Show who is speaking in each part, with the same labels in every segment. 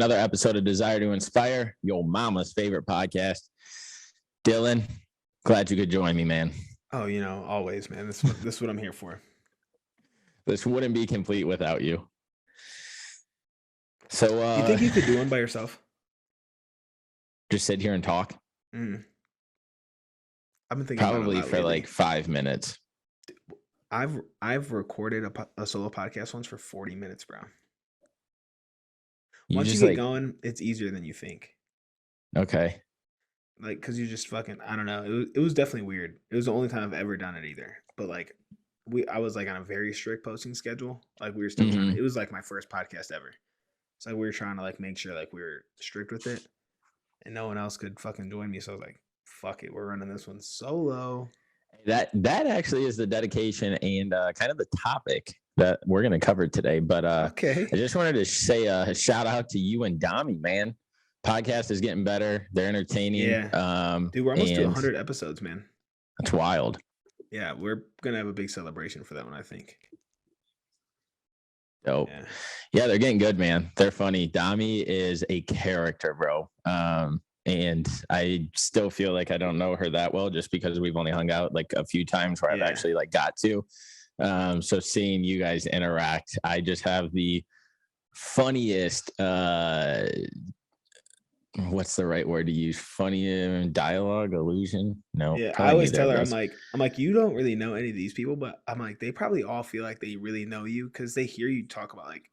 Speaker 1: another episode of Desire to Inspire, your mama's favorite podcast. Dylan, glad you could join me, man.
Speaker 2: Oh, always, man. This is what I'm here for.
Speaker 1: This wouldn't be complete without you. So,
Speaker 2: you think you could do one by yourself?
Speaker 1: Just sit here and talk?
Speaker 2: I've been thinking
Speaker 1: probably for lately. Like 5 minutes.
Speaker 2: I've recorded a solo podcast once for 40 minutes, bro. Once you get going, it's easier than you think.
Speaker 1: Okay.
Speaker 2: Like, cause you just fucking, I don't know. It was definitely weird. It was the only time I've ever done it either. But like, I was like on a very strict posting schedule. Like we were still trying to, it was like my first podcast ever. So we were trying to like make sure like we were strict with it, and no one else could fucking join me. So I was like, fuck it, we're running this one solo.
Speaker 1: That actually is the dedication and kind of the topic that we're going to cover today. But
Speaker 2: okay.
Speaker 1: I just wanted to say a shout out to you and Dami, man. Podcast is getting better. They're entertaining.
Speaker 2: Yeah. Dude, we're almost to 100 episodes, man.
Speaker 1: That's wild.
Speaker 2: Yeah, we're going to have a big celebration for that one, I think.
Speaker 1: Dope. Yeah, they're getting good, man. They're funny. Dami is a character, bro. And I still feel like I don't know her that well just because we've only hung out like a few times where I've actually like got to. So seeing you guys interact, I just have the funniest, what's the right word to use? Funny dialogue, illusion? No.
Speaker 2: Yeah, I always tell her, I'm like, you don't really know any of these people, but I'm like, they probably all feel like they really know you because they hear you talk about like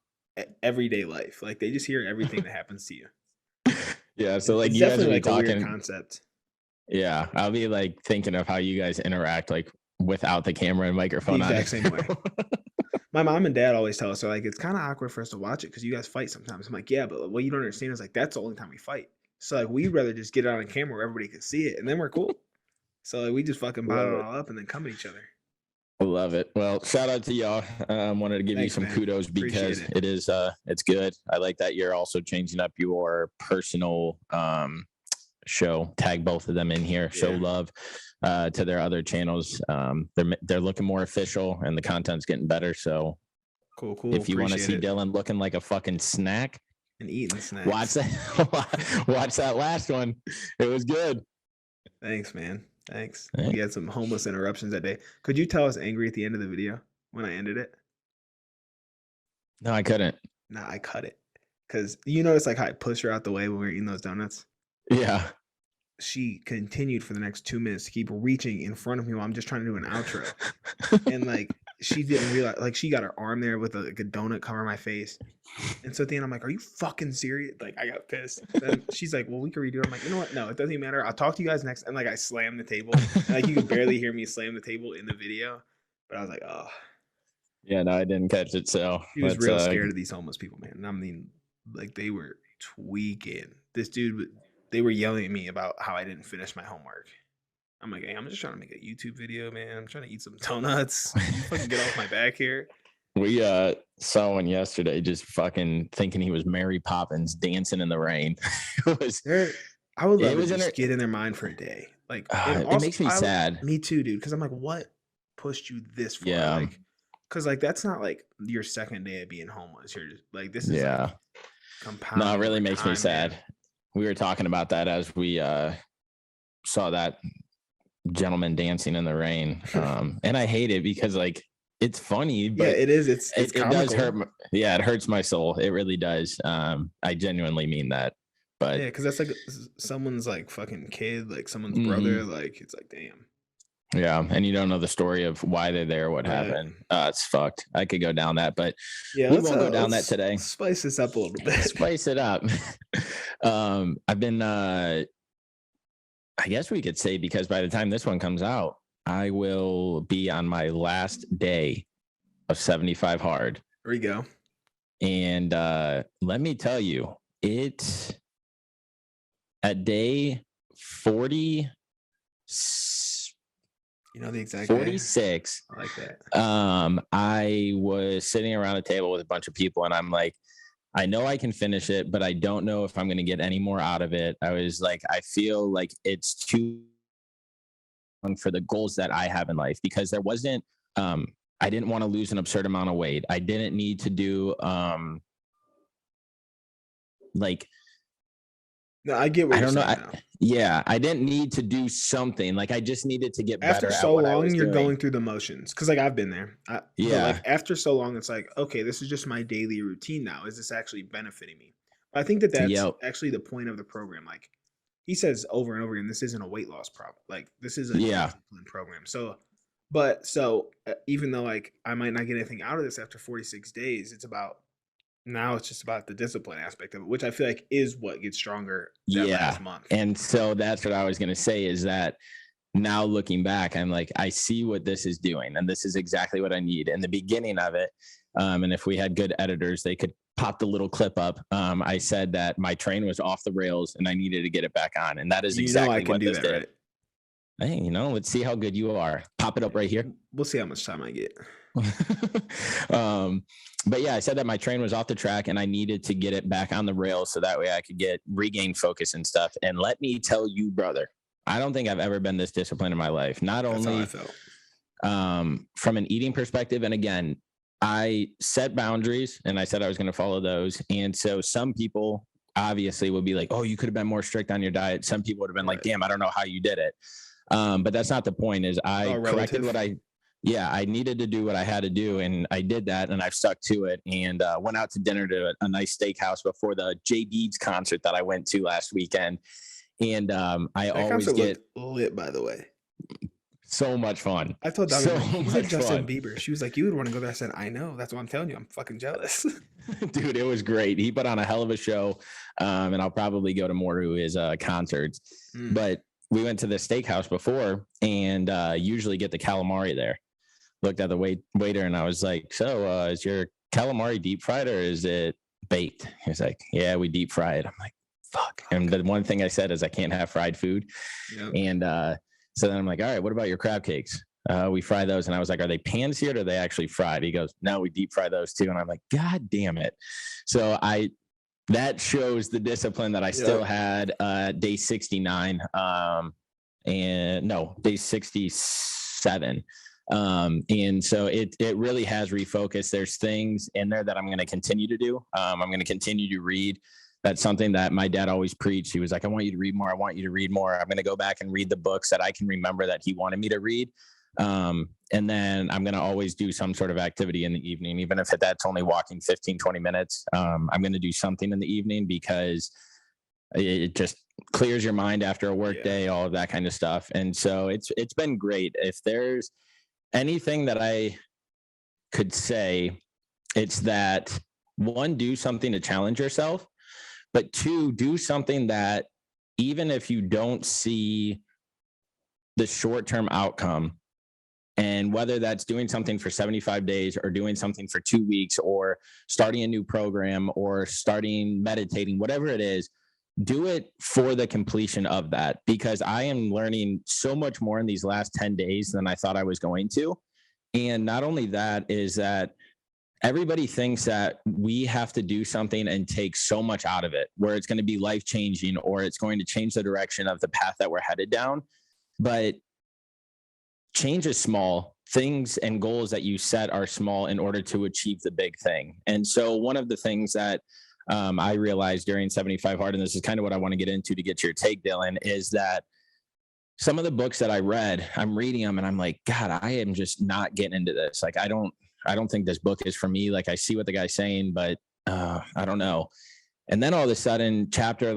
Speaker 2: everyday life. Like they just hear everything that happens to you.
Speaker 1: Yeah, so like
Speaker 2: it's
Speaker 1: you guys
Speaker 2: definitely
Speaker 1: are
Speaker 2: like
Speaker 1: talking
Speaker 2: a weird concept.
Speaker 1: Yeah, I'll be like thinking of how you guys interact like without the camera and microphone.
Speaker 2: The exact same way. My mom and dad always tell us, they're like, it's kind of awkward for us to watch it because you guys fight sometimes. I'm like, yeah, but what you don't understand is like that's the only time we fight. So like we'd rather just get it on camera where everybody can see it, and then we're cool. So like, we just fucking bottle it all up and then come at each other.
Speaker 1: I love it. Well, shout out to y'all. Wanted to give you some kudos because it is it's good. I like that you're also changing up your personal show. Tag both of them in here. Show love to their other channels. They're looking more official and the content's getting better. So
Speaker 2: cool.
Speaker 1: If you want to see Dylan looking like a fucking snack
Speaker 2: and eating snacks,
Speaker 1: watch that last one. It was good.
Speaker 2: Thanks, man. Thanks. We had some homeless interruptions that day. Could you tell I was angry at the end of the video when I ended it?
Speaker 1: No, I couldn't.
Speaker 2: Nah, I cut it. Because you notice like how I pushed her out the way when we were eating those donuts?
Speaker 1: Yeah.
Speaker 2: She continued for the next 2 minutes to keep reaching in front of me while I'm just trying to do an outro. And like she didn't realize, like she got her arm there with like a donut covering my face. And so at the end I'm like, are you fucking serious? Like I got pissed. Then she's like, well, we can redo it. I'm like, you know what? No, it doesn't even matter. I'll talk to you guys next. And like I slammed the table. And, like you could barely hear me slam the table in the video. But I was like, oh.
Speaker 1: Yeah, no, I didn't catch it. So
Speaker 2: she was real scared of these homeless people, man. And I mean, like they were tweaking. This dude, they were yelling at me about how I didn't finish my homework. I'm like, hey, I'm just trying to make a YouTube video, man. I'm trying to eat some donuts. Fucking get off my back here.
Speaker 1: We saw one yesterday just fucking thinking he was Mary Poppins dancing in the rain.
Speaker 2: I would love to just get in their mind for a day. Like
Speaker 1: it makes me sad.
Speaker 2: Me too, dude. Because I'm like, what pushed you this far?
Speaker 1: Yeah.
Speaker 2: Like, because like that's not like your second day of being homeless. You're just like this is like compounding.
Speaker 1: No, it really makes me sad.
Speaker 2: Man.
Speaker 1: We were talking about that as we saw that gentleman dancing in the rain. And I hate it because like it's funny, but
Speaker 2: it is. It
Speaker 1: does hurt. Yeah, it hurts my soul. It really does. I genuinely mean that. But
Speaker 2: yeah, because that's like someone's like fucking kid, like someone's brother. Like it's like damn.
Speaker 1: Yeah, and you don't know the story of why they're there, what happened. It's fucked. I could go down that, but we won't go down that today.
Speaker 2: Spice this up a little bit.
Speaker 1: Spice it up. I've been, I guess we could say, because by the time this one comes out, I will be on my last day of 75 hard.
Speaker 2: There we go.
Speaker 1: And let me tell you, it's at day 40.
Speaker 2: You know the exact
Speaker 1: 46.
Speaker 2: Day? I like that.
Speaker 1: I was sitting around a table with a bunch of people, and I'm like, I know I can finish it, but I don't know if I'm going to get any more out of it. I was like, I feel like it's too long for the goals that I have in life, because there wasn't, I didn't want to lose an absurd amount of weight. I didn't need to do, like,
Speaker 2: no, I get what you're saying now.
Speaker 1: I didn't need to do something. Like, I just needed to get better
Speaker 2: After so
Speaker 1: at what I
Speaker 2: long,
Speaker 1: was
Speaker 2: you're
Speaker 1: doing.
Speaker 2: going through the motions. Cause like I've been there. But like after so long, it's like, okay, this is just my daily routine now. Is this actually benefiting me? I think that that's actually the point of the program. Like he says over and over again, this isn't a weight loss problem. Like this is a discipline program. So, even though like I might not get anything out of this after 46 days, it's just about the discipline aspect of it, which I feel like is what gets stronger that last month.
Speaker 1: And so that's what I was going to say is that now looking back, I'm like, I see what this is doing, and this is exactly what I need. In the beginning of it, and if we had good editors, they could pop the little clip up. I said that my train was off the rails and I needed to get it back on, and that is exactly what this did. Right? Hey, let's see how good you are. Pop it up right here.
Speaker 2: We'll see how much time I get.
Speaker 1: But yeah, I said that my train was off the track and I needed to get it back on the rails so that way I could regain focus and stuff. And let me tell you, brother, I don't think I've ever been this disciplined in my life. Not only from an eating perspective, and again, I set boundaries and I said I was going to follow those. And so some people obviously would be like, oh, you could have been more strict on your diet. Some people would have been like, damn, I don't know how you did it. But that's not the point. Is I corrected what I needed to do what I had to do. And I did that and I've stuck to it, and went out to dinner to a nice steakhouse before the J Beebs concert that I went to last weekend. And I always get
Speaker 2: lit, by the way.
Speaker 1: So much fun.
Speaker 2: I told Donna, he's like Justin Bieber. She was like, you would want to go there. I said, I know. That's what I'm telling you. I'm fucking jealous.
Speaker 1: Dude, it was great. He put on a hell of a show. And I'll probably go to more of his concerts. But we went to the steakhouse before and usually get the calamari there. Looked at the waiter and I was like, so is your calamari deep fried or is it baked? He's like, yeah, we deep fry it. I'm like, fuck. And the one thing I said is I can't have fried food. Yep. And so then I'm like, all right, what about your crab cakes? We fry those. And I was like, are they pan seared or are they actually fried? He goes, no, we deep fry those too. And I'm like, God damn it. So that shows the discipline that I still had day 69 day 67. And so it really has refocused. There's things in there that I'm going to continue to do. I'm going to continue to read. That's something that my dad always preached. He was like, I want you to read more. I want you to read more. I'm going to go back and read the books that I can remember that he wanted me to read. And then I'm going to always do some sort of activity in the evening, even if that's only walking 15, 20 minutes. I'm going to do something in the evening because it just clears your mind after a work day, all of that kind of stuff. And so it's been great. If there's anything that I could say, it's that 1, do something to challenge yourself. But 2, do something that even if you don't see the short-term outcome, and whether that's doing something for 75 days or doing something for 2 weeks or starting a new program or starting meditating, whatever it is, do it for the completion of that. Because I am learning so much more in these last 10 days than I thought I was going to. And not only that is that everybody thinks that we have to do something and take so much out of it where it's going to be life-changing or it's going to change the direction of the path that we're headed down. But change is small. Things and goals that you set are small in order to achieve the big thing. And so one of the things that I realized during 75 Hard, and this is kind of what I want to get into to get your take, Dylan, is that some of the books that I read, I'm reading them and I'm like, God, I am just not getting into this. Like, I don't think this book is for me. Like, I see what the guy's saying, but I don't know. And then all of a sudden, chapter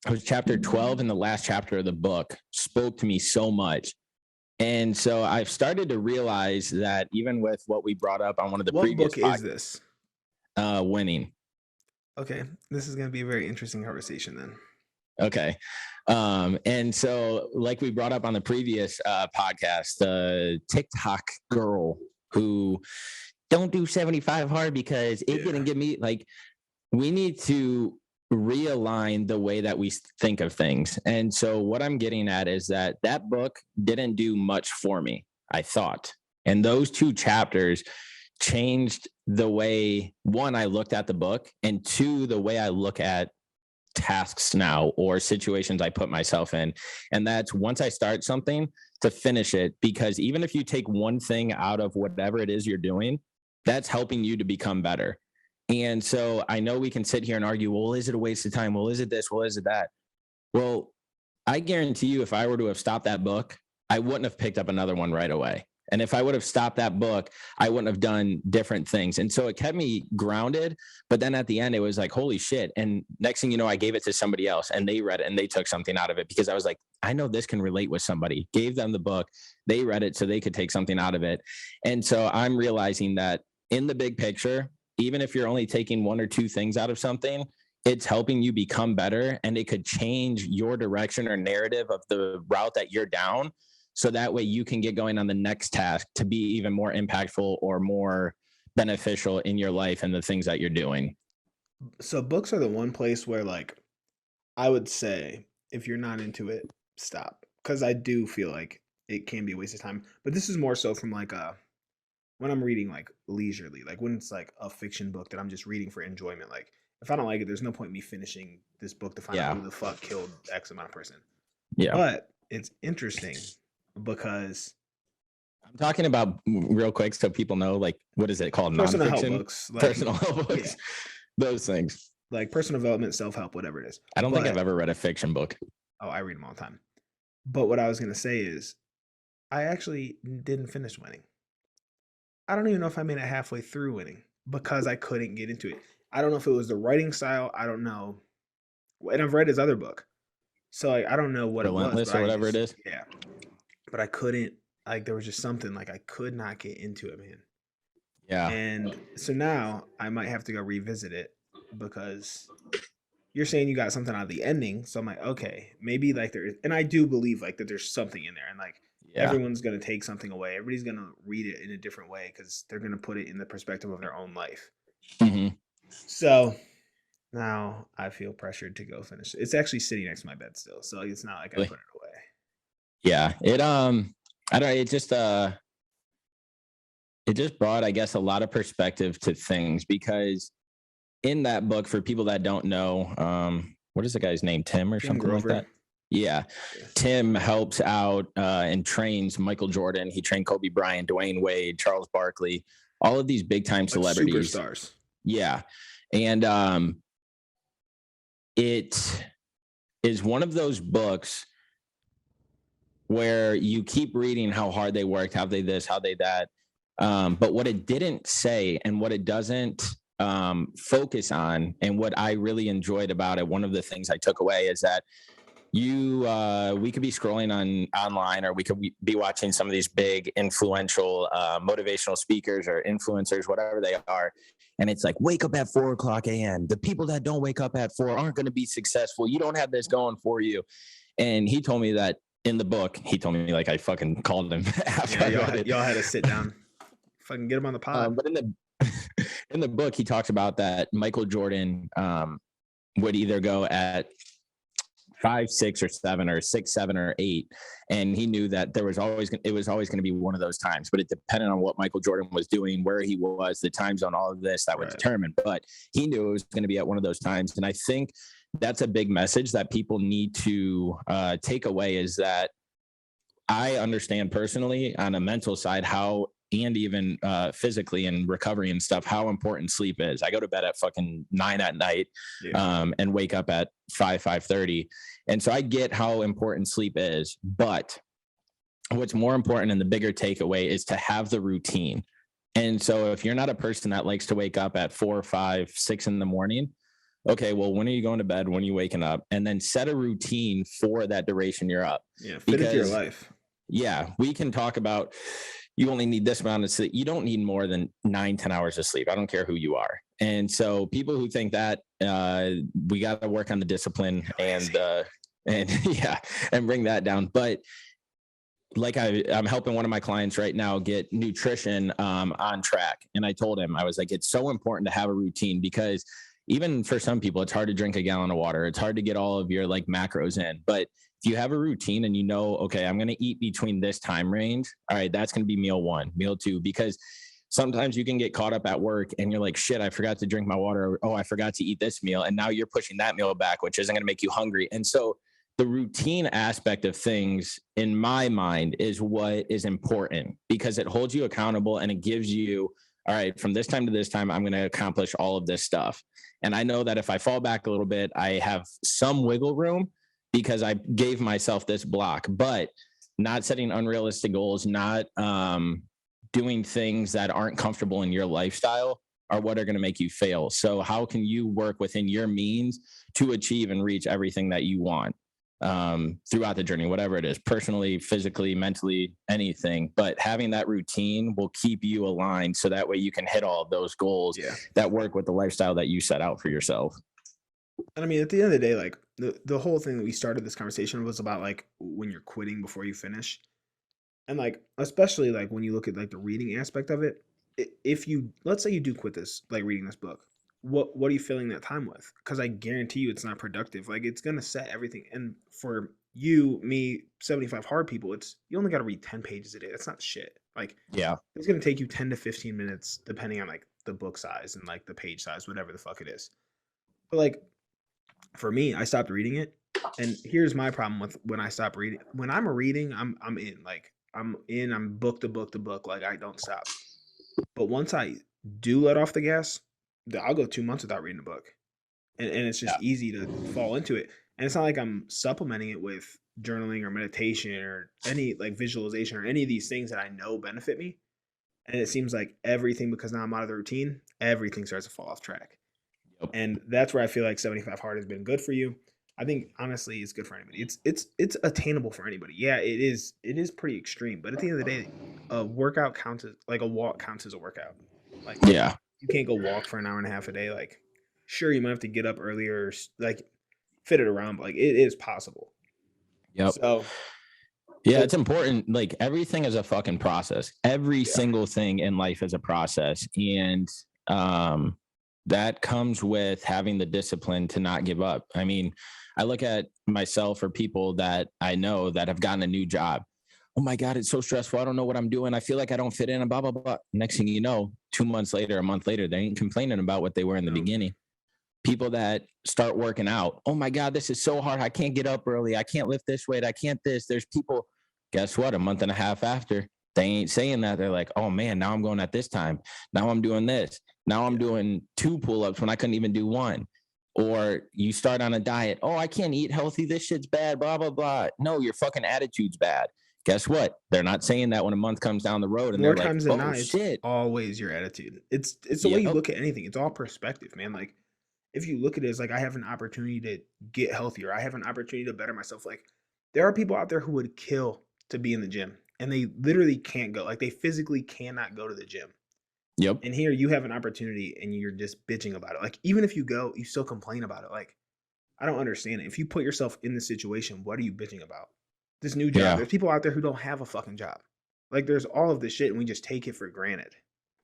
Speaker 1: 12 in the last chapter of the book spoke to me so much. And so I've started to realize that even with what we brought up on one of the previous
Speaker 2: book is this?
Speaker 1: Winning.
Speaker 2: Okay. This is going to be a very interesting conversation then.
Speaker 1: Okay. And so like we brought up on the previous podcast, the TikTok girl who don't do 75 hard because it didn't give me, like, we need to realign the way that we think of things. And so what I'm getting at is that book didn't do much for me, I thought. And those 2 chapters changed the way, 1, I looked at the book, and 2, the way I look at tasks now or situations I put myself in. And that's once I start something, to finish it, because even if you take one thing out of whatever it is you're doing, that's helping you to become better. And so I know we can sit here and argue, well, is it a waste of time? Well, is it this? Well, is it that? Well, I guarantee you, if I were to have stopped that book, I wouldn't have picked up another one right away. And if I would have stopped that book, I wouldn't have done different things. And so it kept me grounded. But then at the end, it was like, holy shit. And next thing you know, I gave it to somebody else and they read it and they took something out of it, because I was like, I know this can relate with somebody. Gave them the book. They read it so they could take something out of it. And so I'm realizing that in the big picture, even if you're only taking one or two things out of something, it's helping you become better, and it could change your direction or narrative of the route that you're down. So that way you can get going on the next task to be even more impactful or more beneficial in your life and the things that you're doing.
Speaker 2: So books are the one place where, like, I would say if you're not into it, stop. Because I do feel like it can be a waste of time. But this is more so from like when I'm reading like leisurely, like when it's like a fiction book that I'm just reading for enjoyment. Like if I don't like it, there's no point in me finishing this book to find out who the fuck killed X amount of person. Yeah. But it's interesting because
Speaker 1: I'm talking about, real quick so people know, like, what is it called?
Speaker 2: Personal health books.
Speaker 1: Like, personal health books. Yeah. Those things.
Speaker 2: Like personal development, self-help, whatever it is.
Speaker 1: I don't think I've ever read a fiction book.
Speaker 2: Oh, I read them all the time. But what I was going to say is I actually didn't finish Winning. I don't even know if I made it halfway through Winning because I couldn't get into it. I don't know if it was the writing style. I don't know. And I've read his other book. So like, I don't know what
Speaker 1: Relentless
Speaker 2: it was.
Speaker 1: Or whatever it is.
Speaker 2: Yeah. But I couldn't, like, there was just something, like, I could not get into it, man.
Speaker 1: Yeah.
Speaker 2: And so now I might have to go revisit it because you're saying you got something out of the ending. So I'm like, okay, maybe like there is, and I do believe like that there's something in there, and like everyone's going to take something away. Everybody's going to read it in a different way because they're going to put it in the perspective of their own life. Mm-hmm. So now I feel pressured to go finish it. It's actually sitting next to my bed still. So it's not like I put it away.
Speaker 1: Yeah. It, I don't know. It just brought, I guess, a lot of perspective to things, because in that book, for people that don't know, what is the guy's name? Tim or something like that? Yeah. Tim helps out and trains Michael Jordan. He trained Kobe Bryant, Dwayne Wade, Charles Barkley, all of these big time celebrities.
Speaker 2: Superstars.
Speaker 1: Yeah. And it is one of those books where you keep reading how hard they worked, how they this, how they that. But what it didn't say, and what it doesn't focus on, and what I really enjoyed about it, one of the things I took away is that we could be scrolling online, or we could be watching some of these big influential motivational speakers or influencers, whatever they are. And it's like, wake up at 4:00 a.m. The people that don't wake up at 4 aren't going to be successful. You don't have this going for you. And he told me that in the book, he told me, like, I fucking called him after
Speaker 2: y'all had to sit down. Fucking get him on the pod.
Speaker 1: But in the book, he talks about that Michael Jordan would either go at 5, 6, or 7, or 6, 7, or 8, and he knew that it was always going to be one of those times. But it depended on what Michael Jordan was doing, where he was, the time zone, all of this that would determine. But he knew it was going to be at one of those times, and I think that's a big message that people need to take away, is that I understand personally on a mental side how, and even physically and recovery and stuff, how important sleep is. I go to bed at fucking 9 at night and wake up at 5:30. And so I get how important sleep is, but what's more important and the bigger takeaway is to have the routine. And so if you're not a person that likes to wake up at 4, 5, 6 in the morning, okay, well, when are you going to bed? When are you waking up? And then set a routine for that duration you're up.
Speaker 2: Yeah, fit into your life.
Speaker 1: Yeah, we can talk about, you only need this amount of sleep. You don't need more than 9-10 hours of sleep. I don't care who you are. And so people who think that we got to work on the discipline and bring that down. But like I'm helping one of my clients right now get nutrition on track. And I told him, I was like, it's so important to have a routine, because even for some people, it's hard to drink a gallon of water. It's hard to get all of your like macros in. But if you have a routine and you know, okay, I'm going to eat between this time range. All right, that's going to be meal 1, meal 2, because sometimes you can get caught up at work and you're like, shit, I forgot to drink my water. Oh, I forgot to eat this meal. And now you're pushing that meal back, which isn't going to make you hungry. And so the routine aspect of things, in my mind, is what is important, because it holds you accountable and it gives you, all right, from this time to this time, I'm going to accomplish all of this stuff. And I know that if I fall back a little bit, I have some wiggle room because I gave myself this block, but not setting unrealistic goals, not doing things that aren't comfortable in your lifestyle are what are going to make you fail. So how can you work within your means to achieve and reach everything that you want throughout the journey, whatever it is, personally, physically, mentally, anything. But having that routine will keep you aligned so that way you can hit all of those goals that work with the lifestyle that you set out for yourself.
Speaker 2: And I mean, at the end of the day, like the whole thing that we started this conversation was about like when you're quitting before you finish. And like, especially like when you look at like the reading aspect of it, if you, let's say you do quit this, like reading this book, what are you filling that time with? Because I guarantee you it's not productive. Like it's going to set everything. And for you, me, 75 hard people, it's, you only got to read 10 pages a day. That's not shit. Like,
Speaker 1: yeah,
Speaker 2: it's going to take you 10 to 15 minutes, depending on like the book size and like the page size, whatever the fuck it is. But like, for me, I stopped reading it. And here's my problem with when I stop reading. When I'm reading, I'm in. Like, I'm book to book to book. Like, I don't stop. But once I do let off the gas, I'll go 2 months without reading a book. And it's just easy to fall into it. And it's not like I'm supplementing it with journaling or meditation or any like visualization or any of these things that I know benefit me. And it seems like everything, because now I'm out of the routine, everything starts to fall off track. And that's where I feel like 75 hard has been good for you. I think honestly, it's good for anybody. It's attainable for anybody. Yeah, it is pretty extreme, but at the end of the day, a workout counts as like a walk counts as a workout. Like,
Speaker 1: yeah,
Speaker 2: you can't go walk for an hour and a half a day. Like, sure, you might have to get up earlier, like fit it around, but like it is possible.
Speaker 1: Yep.
Speaker 2: So
Speaker 1: yeah, it's important. Like everything is a fucking process. Every single thing in life is a process. And that comes with having the discipline to not give up. I mean, I look at myself or people that I know that have gotten a new job. Oh my God, it's so stressful. I don't know what I'm doing. I feel like I don't fit in and blah, blah, blah. Next thing you know, 2 months later, a month later, they ain't complaining about what they were in the beginning. People that start working out. Oh my God, this is so hard. I can't get up early. I can't lift this weight. I can't this. There's people, guess what? A month and a half after, they ain't saying that. They're like, oh man, now I'm going at this time. Now I'm doing this. Now I'm doing 2 pull-ups when I couldn't even do 1. Or you start on a diet. Oh, I can't eat healthy. This shit's bad, blah, blah, blah. No, your fucking attitude's bad. Guess what? They're not saying that when a month comes down the road and
Speaker 2: more
Speaker 1: they're
Speaker 2: times
Speaker 1: like,
Speaker 2: than
Speaker 1: oh
Speaker 2: not,
Speaker 1: shit.
Speaker 2: It's always your attitude. It's the way you look at anything. It's all perspective, man. Like, if you look at it as like, I have an opportunity to get healthier. I have an opportunity to better myself. Like, there are people out there who would kill to be in the gym and they literally can't go. Like, they physically cannot go to the gym.
Speaker 1: Yep.
Speaker 2: And here you have an opportunity and you're just bitching about it. Like, even if you go, you still complain about it. Like, I don't understand it. If you put yourself in this situation, what are you bitching about? This new job. There's people out there who don't have a fucking job. Like, there's all of this shit and we just take it for granted.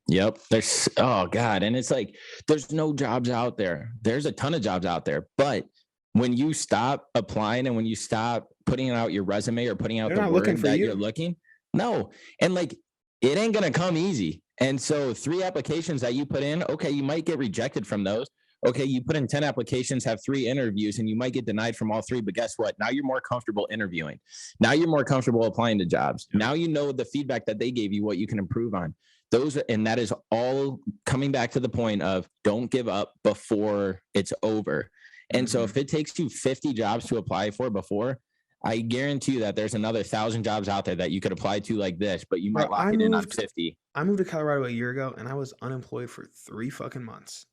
Speaker 1: Yep. There's, oh God. And it's like, there's no jobs out there. There's a ton of jobs out there. But when you stop applying and when you stop putting out your resume or putting out the word that you're looking, no. And like, it ain't going to come easy. And so 3 applications that you put in, okay, you might get rejected from those. Okay, you put in 10 applications, have 3 interviews, and you might get denied from all 3. But guess what? Now you're more comfortable interviewing. Now you're more comfortable applying to jobs. Now you know the feedback that they gave you, what you can improve on. And that is all coming back to the point of don't give up before it's over. And so if it takes you 50 jobs to apply for before, I guarantee you that there's another 1,000 jobs out there that you could apply to like this, but you might lock it in on 50.
Speaker 2: I moved to Colorado a year ago and I was unemployed for 3 fucking months.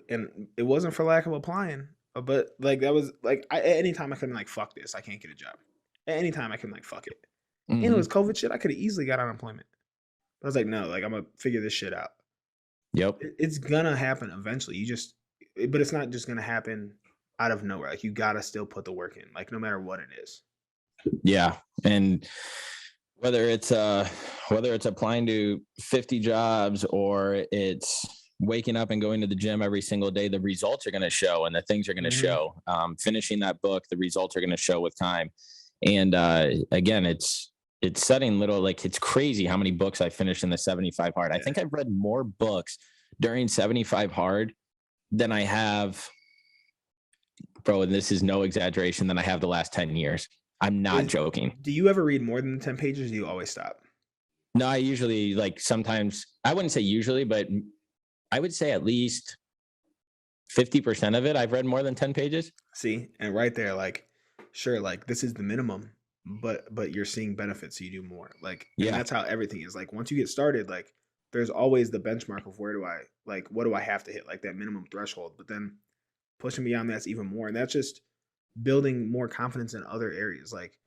Speaker 2: And it wasn't for lack of applying, but like that was like at any time I could have been like, fuck this, I can't get a job. At any time I could like, fuck it. And it was COVID shit. I could have easily got unemployment. But I was like, no, like I'm gonna figure this shit out.
Speaker 1: Yep.
Speaker 2: It's gonna happen eventually. But it's not just gonna happen out of nowhere. Like, you gotta still put the work in, like no matter what it is.
Speaker 1: Yeah. And whether it's applying to 50 jobs or it's waking up and going to the gym every single day, the results are going to show and the things are going to show. Finishing that book, the results are going to show with time. And again, it's setting little, like, it's crazy how many books I finished in the 75 hard. I think I've read more books during 75 hard than I have, bro, and this is no exaggeration, than I have the last 10 years. I'm not joking.
Speaker 2: Do you ever read more than 10 pages or do you always stop?
Speaker 1: No, I usually like sometimes, I wouldn't say usually, but I would say at least 50% of it, I've read more than 10 pages.
Speaker 2: See, and right there, like, sure, like this is the minimum, but you're seeing benefits, so you do more. Like, and
Speaker 1: Yeah.
Speaker 2: that's how everything is. Like, once you get started, like, there's always the benchmark of where do I like what do I have to hit, like that minimum threshold. But then pushing beyond that's even more, and that's just building more confidence in other areas. Like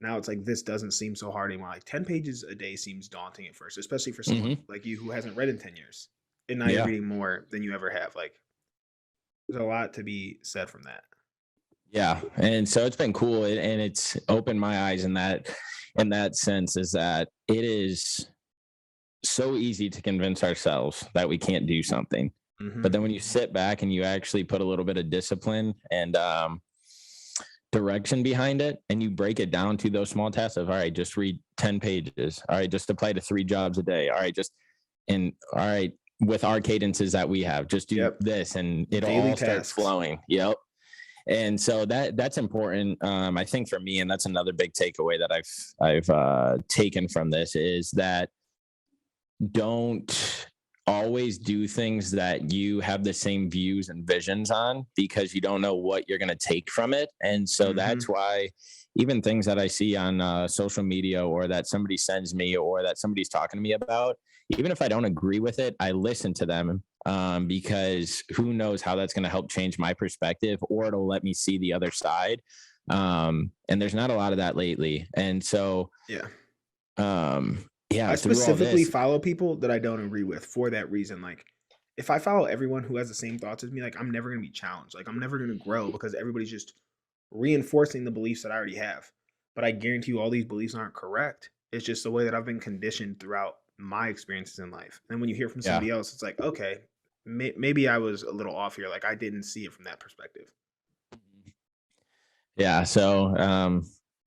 Speaker 2: now, it's like this doesn't seem so hard anymore. Like 10 pages a day seems daunting at first, especially for someone like you who hasn't read in 10 years, and now you're
Speaker 1: Yeah.
Speaker 2: reading more than you ever have. Like, there's a lot to be said from that.
Speaker 1: Yeah. And so it's been cool. And it's opened my eyes in that sense, is that it is so easy to convince ourselves that we can't do something. But then when you sit back and you actually put a little bit of discipline and direction behind it, and you break it down to those small tasks of, all right, just read 10 pages. All right, just apply to 3 jobs a day. All right, all right, with our cadences that we have, just do this, and it'll daily all start flowing. Yep. And so that's important. I think for me, and that's another big takeaway that I've taken from this, is that don't always do things that you have the same views and visions on, because you don't know what you're going to take from it. And so that's why even things that I see on social media, or that somebody sends me, or that somebody's talking to me about, even if I don't agree with it, I listen to them, because who knows how that's going to help change my perspective, or it'll let me see the other side. And there's not a lot of that lately. And so, I
Speaker 2: specifically follow people that I don't agree with for that reason. Like, if I follow everyone who has the same thoughts as me, like, I'm never going to be challenged. Like, I'm never going to grow, because everybody's just reinforcing the beliefs that I already have. But I guarantee you all these beliefs aren't correct. It's just the way that I've been conditioned throughout my experiences in life. And when you hear from somebody else, it's like, okay, maybe I was a little off here. Like, I didn't see it from that perspective.
Speaker 1: Yeah. So,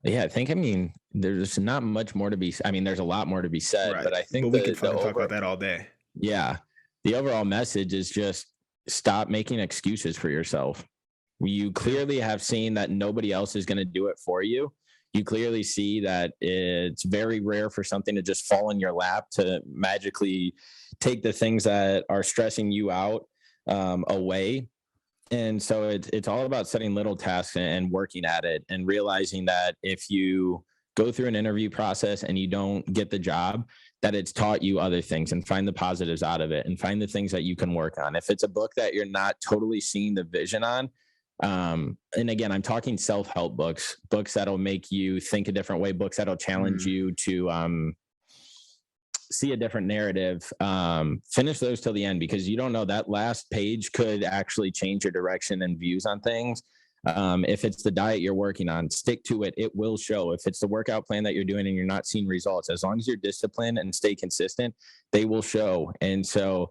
Speaker 1: I think, there's not much more to be, there's a lot more to be said, but I think
Speaker 2: we could fucking talk about that all day.
Speaker 1: Yeah. The overall message is just stop making excuses for yourself. You clearly have seen that nobody else is going to do it for you. You clearly see that it's very rare for something to just fall in your lap to magically take the things that are stressing you out away. And so it's all about setting little tasks and working at it, and realizing that if you go through an interview process and you don't get the job, that it's taught you other things, and find the positives out of it, and find the things that you can work on. If it's a book that you're not totally seeing the vision on, and again, I'm talking self-help books that'll make you think a different way, books that'll challenge you to see a different narrative, finish those till the end, because you don't know, that last page could actually change your direction and views on things. If it's the diet you're working on, stick to it. It will show. If it's the workout plan that you're doing and you're not seeing results, as long as you're disciplined and stay consistent, they will show. And so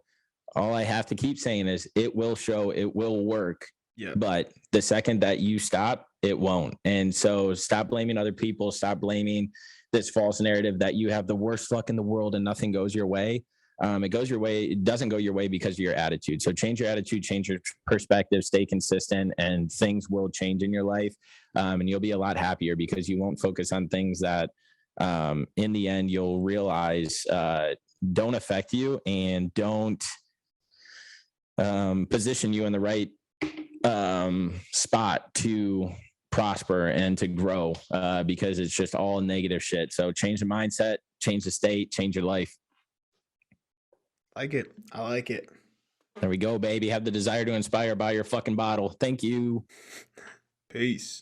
Speaker 1: all I have to keep saying is it will show, it will work. Yeah. But the second that you stop, it won't. And so stop blaming other people. Stop blaming this false narrative that you have the worst luck in the world and nothing goes your way. It goes your way. It doesn't go your way because of your attitude. So change your attitude, change your perspective, stay consistent, and things will change in your life. And you'll be a lot happier, because you won't focus on things that in the end you'll realize don't affect you and don't position you in the right spot to prosper and to grow, because it's just all negative shit. So change the mindset, change the state, change your life.
Speaker 2: I like it.
Speaker 1: There we go, baby. Have the desire to inspire. Buy your fucking bottle. Thank you.
Speaker 2: Peace.